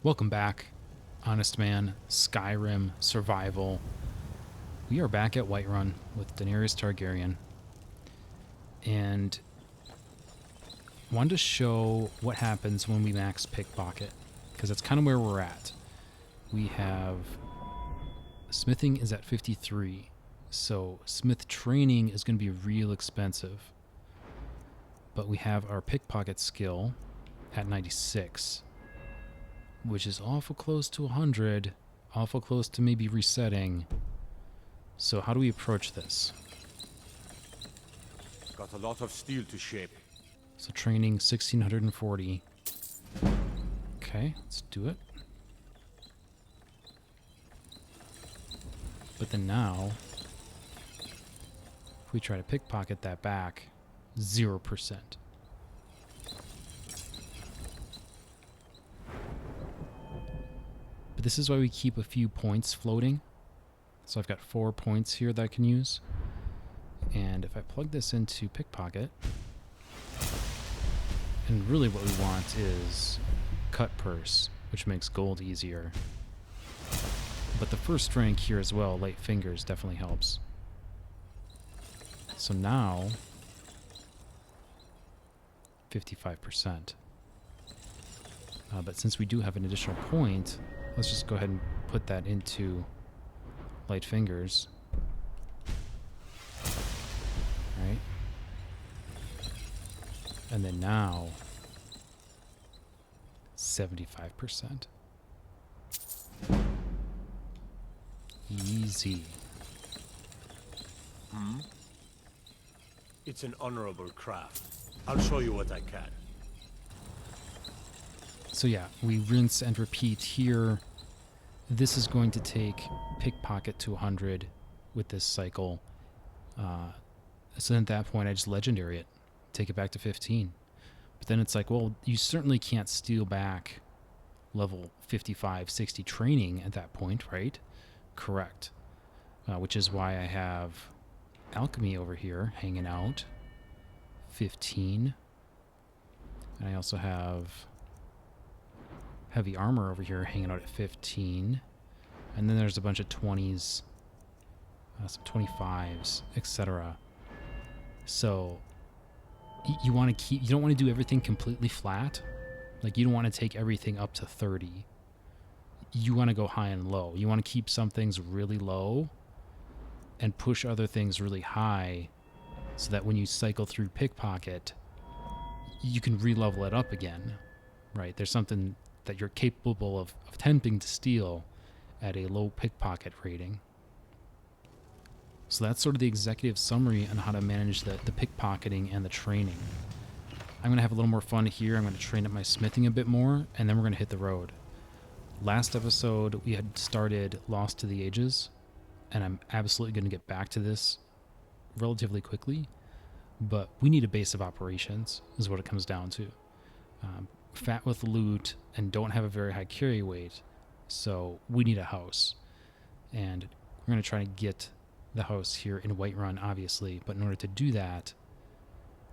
Welcome back, Honestman, Skyrim, Survival. We are back at Whiterun with Daenerys Targaryen, and wanted to show what happens when we max pickpocket, because that's kind of where we're at. We have smithing is at 53, so smith training is going to be real expensive. But we have our pickpocket skill at 96. Which is awful close to 100, awful close to maybe resetting. So how do we approach this? Got a lot of steel to shape. So training 1640. Okay, let's do it. But then now, if we try to pickpocket that back, 0%. This is why we keep a few points floating. So I've got 4 points here that I can use. And if I plug this into pickpocket, and really what we want is cut purse, which makes gold easier. But the first rank here as well, light fingers, definitely helps. So now, 55%. But since we do have an additional point, let's just go ahead and put that into light fingers. Right? And then now, 75%. Easy. It's an honorable craft. I'll show you what I can. So yeah, we rinse and repeat here. This is going to take pickpocket to 100 with this cycle. So at that point, I just legendary it, take it back to 15. But then it's like, well, you certainly can't steal back level 55, 60 training at that point, right? Correct. Which is why I have alchemy over here hanging out, 15. And I also have heavy armor over here hanging out at 15. And then there's a bunch of 20s, some 25s, etc. So you want to keep, you don't want to do everything completely flat. Like you don't want to take everything up to 30. You want to go high and low. You want to keep some things really low and push other things really high so that when you cycle through pickpocket, you can re-level it up again, right? There's something that you're capable of attempting to steal at a low pickpocket rating. So that's sort of the executive summary on how to manage the pickpocketing and the training. I'm going to have a little more fun here. I'm going to train up my smithing a bit more, and then we're going to hit the road. Last episode, we had started Lost to the Ages, and I'm absolutely going to get back to this relatively quickly, but we need a base of operations, is what it comes down to. Fat with loot and don't have a very high carry weight, so we need a house. And we're going to try to get the house here in Whiterun, obviously, but in order to do that,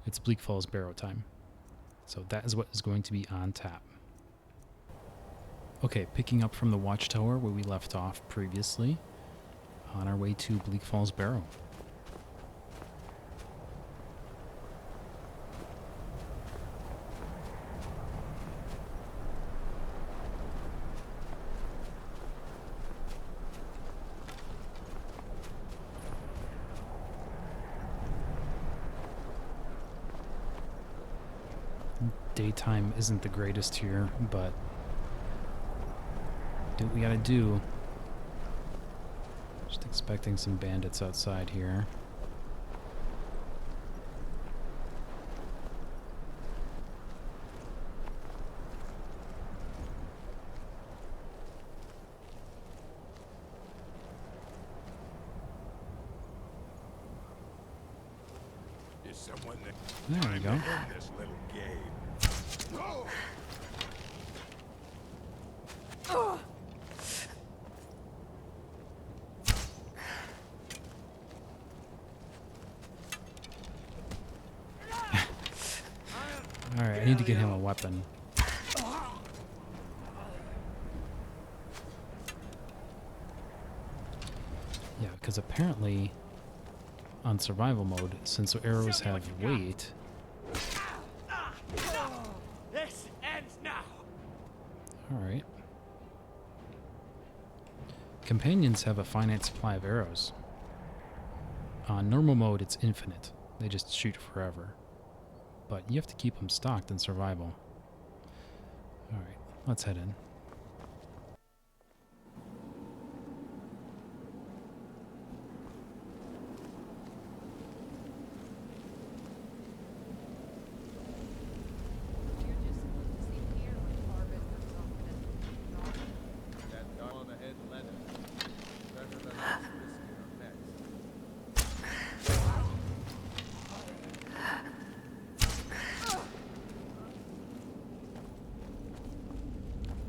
it's Bleak Falls Barrow time. So that is what is going to be on tap. Okay, picking up from the watchtower where we left off previously, on our way to Bleak Falls Barrow. Daytime isn't the greatest here, but do what we gotta do. Just expecting some bandits outside here. Is someone There we go. this little game? Alright, I need to get him a weapon. Yeah, because apparently on survival mode, since arrows have weight... This ends now. Alright. Companions have a finite supply of arrows. On normal mode, it's infinite. They just shoot forever. But you have to keep them stocked in survival. Alright, let's head in.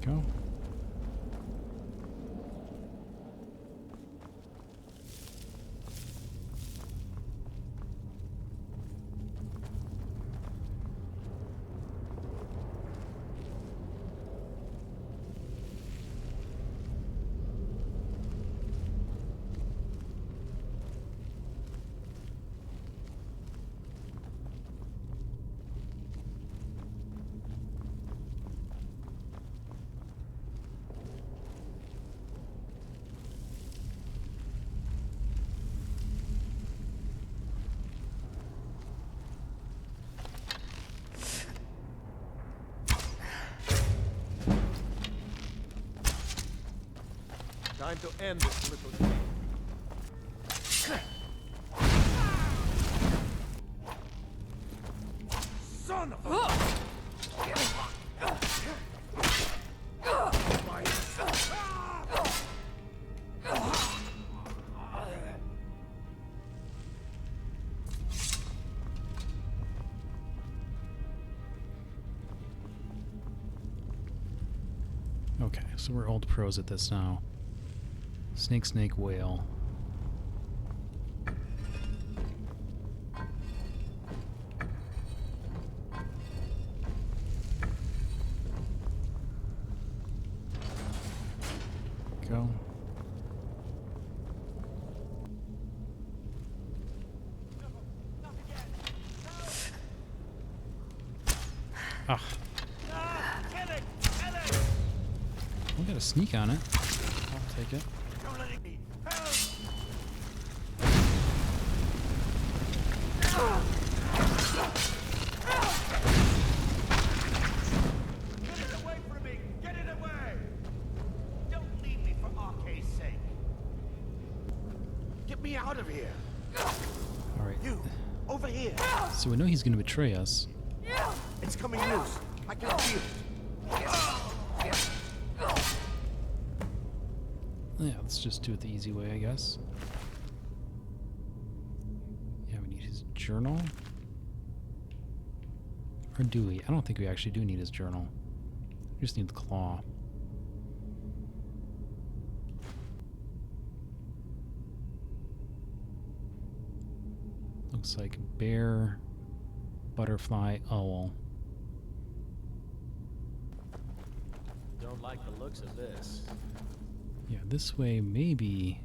Go. Time to end this little game. Son of a... Okay, so we're old pros at this now. Snake, snake, whale. Go. Ah. We got a sneak on it. I'll take it. Me out of here. All right. You, over here. So we know he's going to betray us. It's coming loose. I can feel it. Yeah, let's just do it the easy way, I guess. Yeah, we need his journal. Or do we? I don't think we actually do need his journal. We just need the claw. Looks like bear, butterfly, owl. Don't like the looks of this. Yeah, this way maybe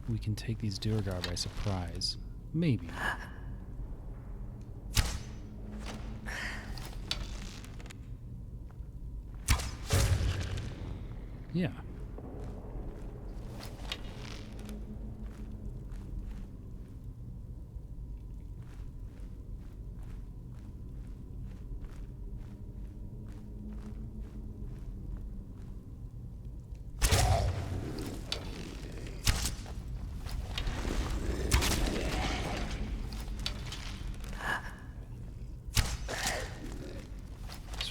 we can take these Duergar by surprise. Maybe. Yeah.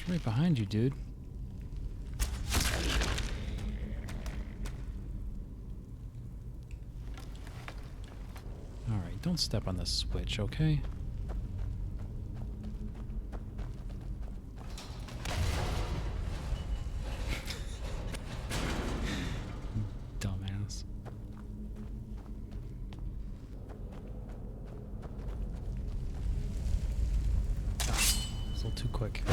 Right behind you, dude. Alright, don't step on the switch, okay? Dumbass. It's a little too quick.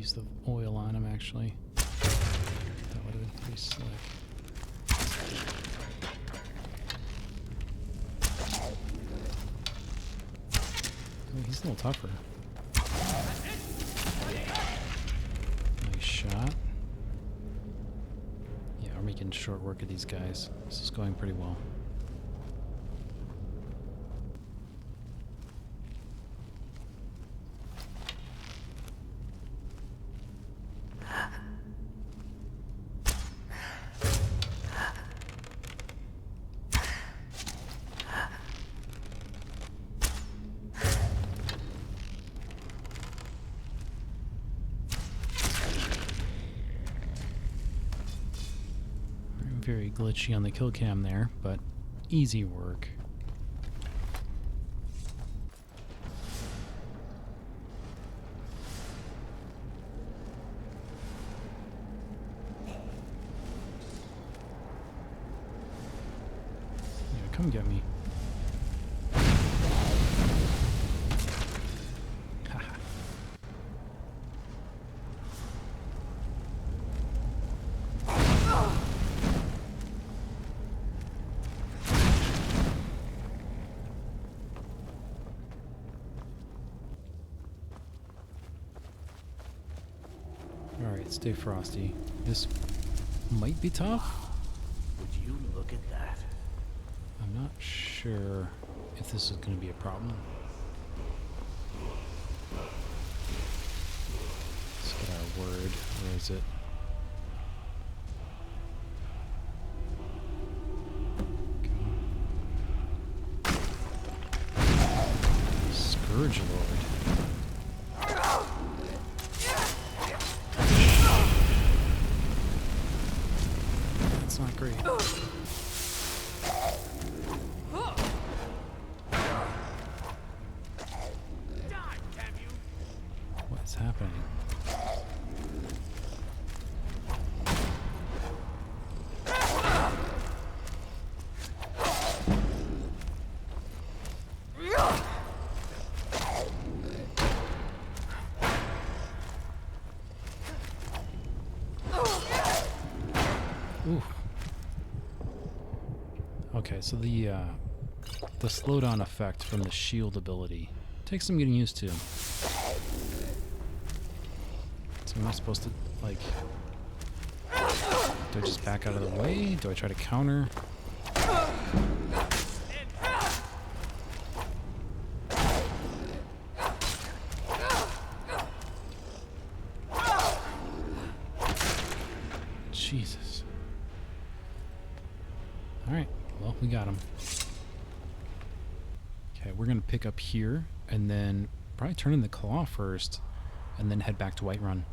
use the oil on him, actually. That would have been pretty slick. Oh, he's a little tougher. Nice shot. Yeah, we're making short work of these guys. This is going pretty well. Very glitchy on the kill cam there, but easy work. Yeah, come get me. Alright, stay frosty. This might be tough. Would you look at that? I'm not sure if this is going to be a problem. Let's get our word. Where is it? Scourge Lord. That's not great. What's happening? Ooh. Okay, so the slowdown effect from the shield ability takes some getting used to. So am I supposed to, like, do I just back out of the way? Do I try to counter? Jesus. Alright, well, we got him. Okay, we're going to pick up here, and then probably turn in the claw first, and then head back to Whiterun.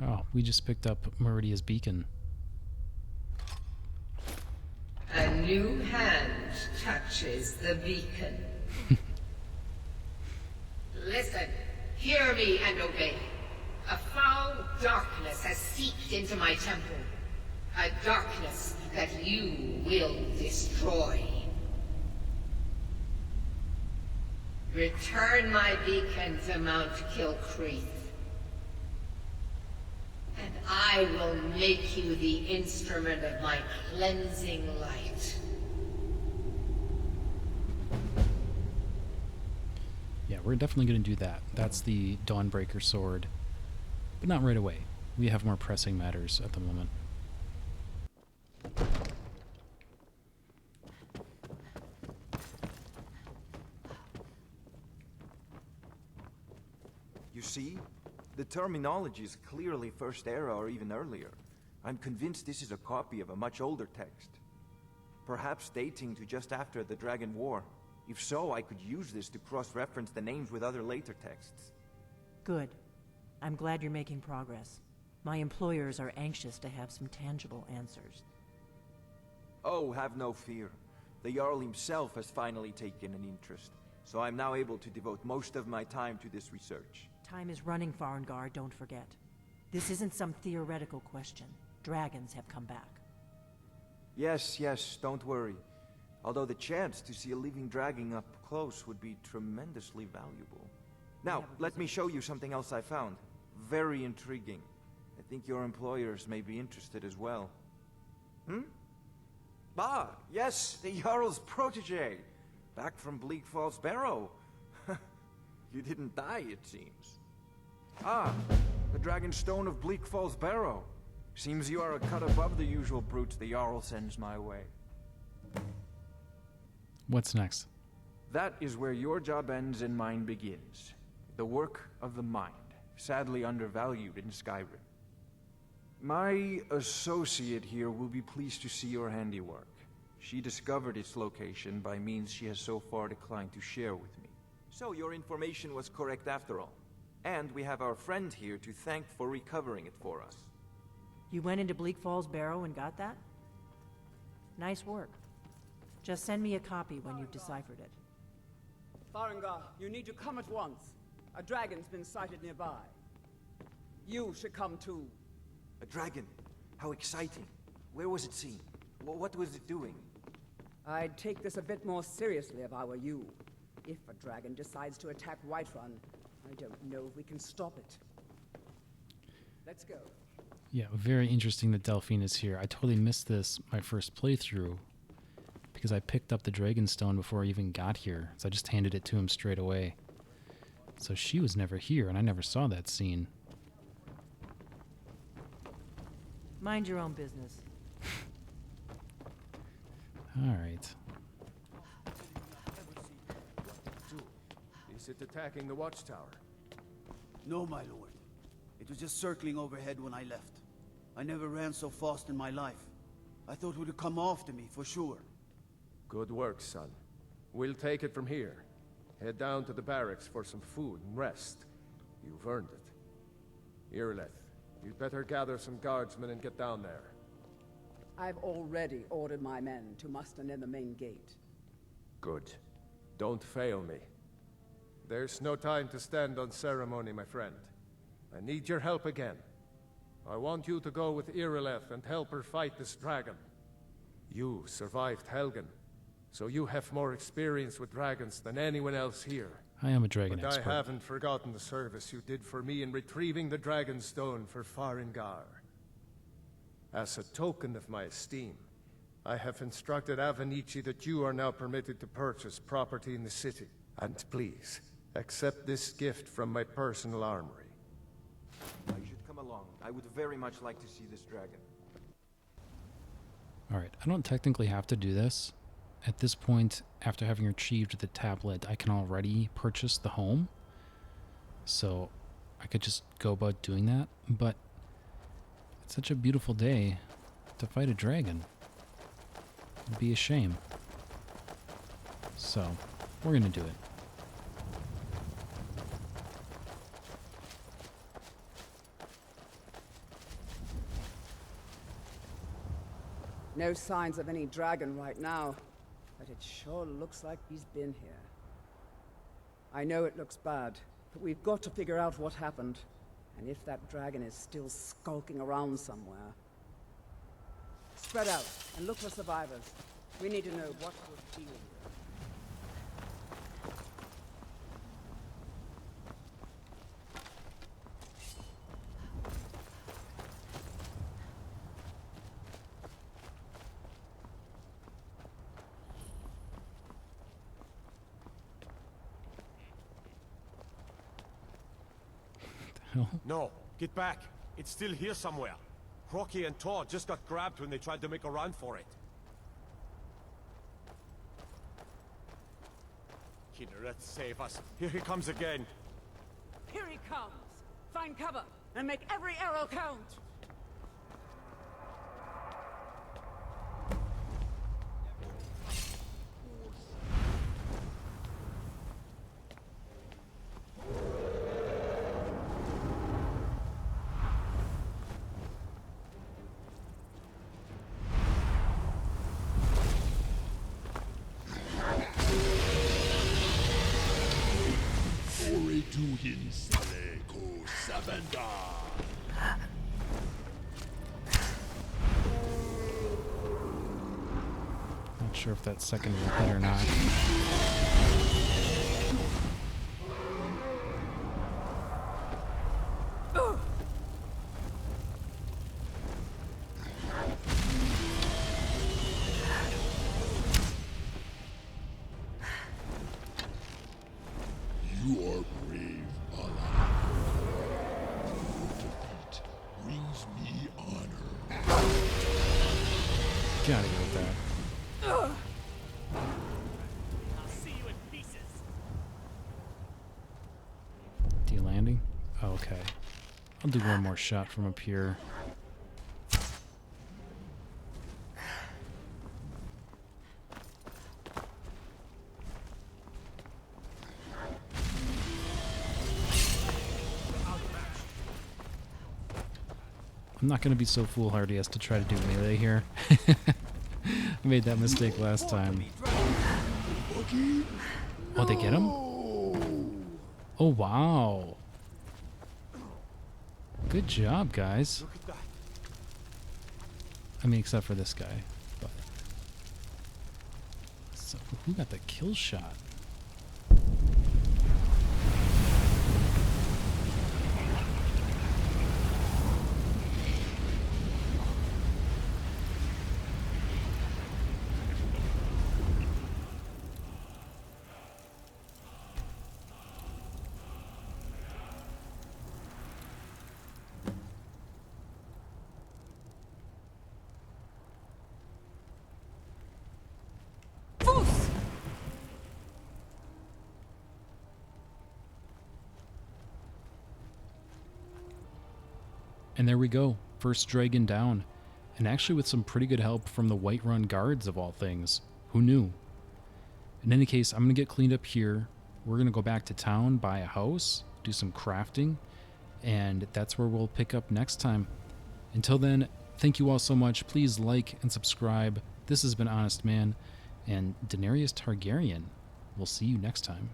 Oh, we just picked up Meridia's beacon. A new hand touches the beacon. Listen, hear me and obey. A foul darkness has seeped into my temple. A darkness that you will destroy. Return my beacon to Mount Kilcreath, and I will make you the instrument of my cleansing light. Yeah, we're definitely going to do that. That's the Dawnbreaker sword. But not right away. We have more pressing matters at the moment. You see? The terminology is clearly First Era or even earlier. I'm convinced this is a copy of a much older text. Perhaps dating to just after the Dragon War. If so, I could use this to cross-reference the names with other later texts. Good. I'm glad you're making progress. My employers are anxious to have some tangible answers. Oh, have no fear. The Jarl himself has finally taken an interest, so I'm now able to devote most of my time to this research. Time is running, Farengar, don't forget. This isn't some theoretical question. Dragons have come back. Yes, don't worry. Although the chance to see a living dragon up close would be tremendously valuable. Now, let me show you something else I found. Very intriguing. I think your employers may be interested as well. Ah, yes, the Jarl's protege. Back from Bleak Falls Barrow. You didn't die, it seems. Ah, the Dragonstone of Bleak Falls Barrow. Seems you are a cut above the usual brutes the Jarl sends my way. What's next? That is where your job ends and mine begins. The work of the mind, sadly undervalued in Skyrim. My associate here will be pleased to see your handiwork. She discovered its location by means she has so far declined to share with me. So your information was correct after all. And we have our friend here to thank for recovering it for us. You went into Bleak Falls Barrow and got that? Nice work. Just send me a copy when you've deciphered it. Farengar, you need to come at once. A dragon's been sighted nearby. You should come too. A dragon? How exciting. Where was it seen? What was it doing? I'd take this a bit more seriously if I were you. If a dragon decides to attack Whiterun, I don't know if we can stop it. Let's go. Yeah, very interesting that Delphine is here. I totally missed this my first playthrough because I picked up the Dragonstone before I even got here. So I just handed it to him straight away. So she was never here, and I never saw that scene. Mind your own business. All right. Is it attacking the watchtower? No, my lord. It was just circling overhead when I left. I never ran so fast in my life. I thought it would come after me, for sure. Good work, son. We'll take it from here. Head down to the barracks for some food and rest. You've earned it. Irileth, you'd better gather some guardsmen and get down there. I've already ordered my men to muster near the main gate. Good. Don't fail me. There's no time to stand on ceremony, my friend. I need your help again. I want you to go with Irileth and help her fight this dragon. You survived Helgen, so you have more experience with dragons than anyone else here. I am a dragon But expert. I haven't forgotten the service you did for me in retrieving the Dragonstone for Farengar. As a token of my esteem, I have instructed Avenici that you are now permitted to purchase property in the city. And please, accept this gift from my personal armory. You should come along. I would very much like to see this dragon. All right, I don't technically have to do this. At this point, after having retrieved the tablet, I can already purchase the home. So I could just go about doing that, but it's such a beautiful day to fight a dragon. It'd be a shame. So, we're gonna do it. No signs of any dragon right now, but it sure looks like he's been here. I know it looks bad, but we've got to figure out what happened, and if that dragon is still skulking around somewhere. Spread out and look for survivors. We need to know what we're dealing with. No, get back. It's still here somewhere. Rocky and Todd just got grabbed when they tried to make a run for it. Kinneret, save us. Here he comes again. Here he comes! Find cover and make every arrow count! Not sure if that second will hit or not. You are brave, Allah. Defeat brings me honor. Gotta go with that. I'll see you in pieces. De-landing? Oh, okay. I'll do one more shot from up here. I'm not going to be so foolhardy as to try to do melee here. I made that mistake last time. Oh, they get him? Oh, wow. Good job, guys. I mean, except for this guy. But so, who got the kill shot? And there we go, first dragon down. And actually with some pretty good help from the Whiterun guards of all things. Who knew? In any case, I'm going to get cleaned up here. We're going to go back to town, buy a house, do some crafting, and that's where we'll pick up next time. Until then, thank you all so much. Please like and subscribe. This has been Honest Man and Daenerys Targaryen. We'll see you next time.